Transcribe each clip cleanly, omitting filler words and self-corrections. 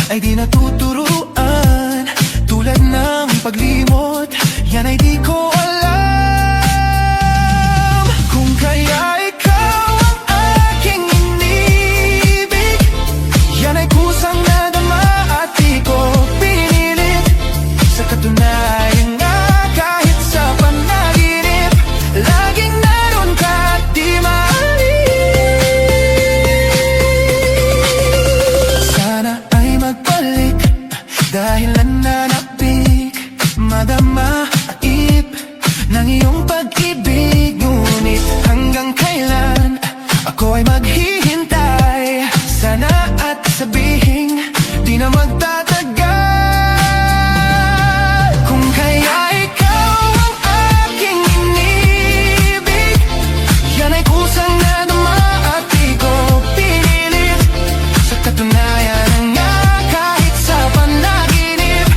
Ay di natuturuan, tulad ng paglimot, yan ay di ko alam. Kung kaya ikaw ang aking inibig, yan ay kusang nadama at di ko pinilit. Sa katunayan nga kahit sa panaginip, laging naroon ka at di maalis. Sana ay magbalik dahil nananapik, madama at ip ng iyong pag-ibig. Ngunit hanggang kailan ako ay maghihintay? Sana at sabihin di na magtatagal. Kung kaya ikaw ang aking inibig, yan ay kusang nadama at di ko pinilit. Sa katunayan nga kahit sa panaginip,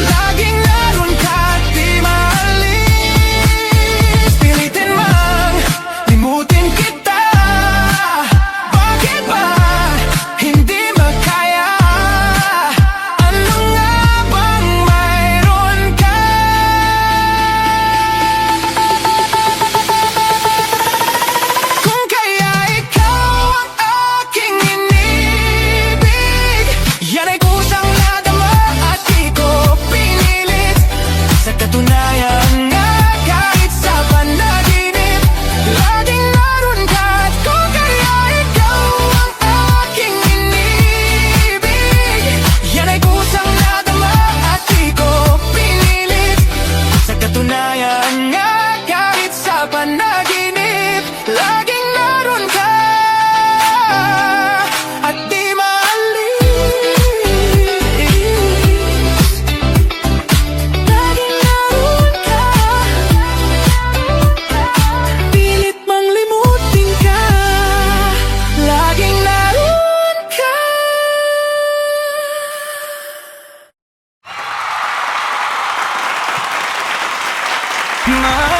laging naroon ka at di maalis. Pilitin mang limutin kita, bakit ba hindi makaya? Ano nga bang mayroon ka? Kung kaya ikaw ang aking inibig, yan ay kusang nadama at di ko pinilit. Sa katunayan nga kahit sa panaginip, laging naroon ka. At kung kaya ikaw ang aking inibig, yan ay kusang nadama at di ko pinilit. Sa katunayan nga kahit sa panaginip, laging naroon ka at di maalis. Laging naroon ka, pilit mang limutin ka, laging naroon ka. Na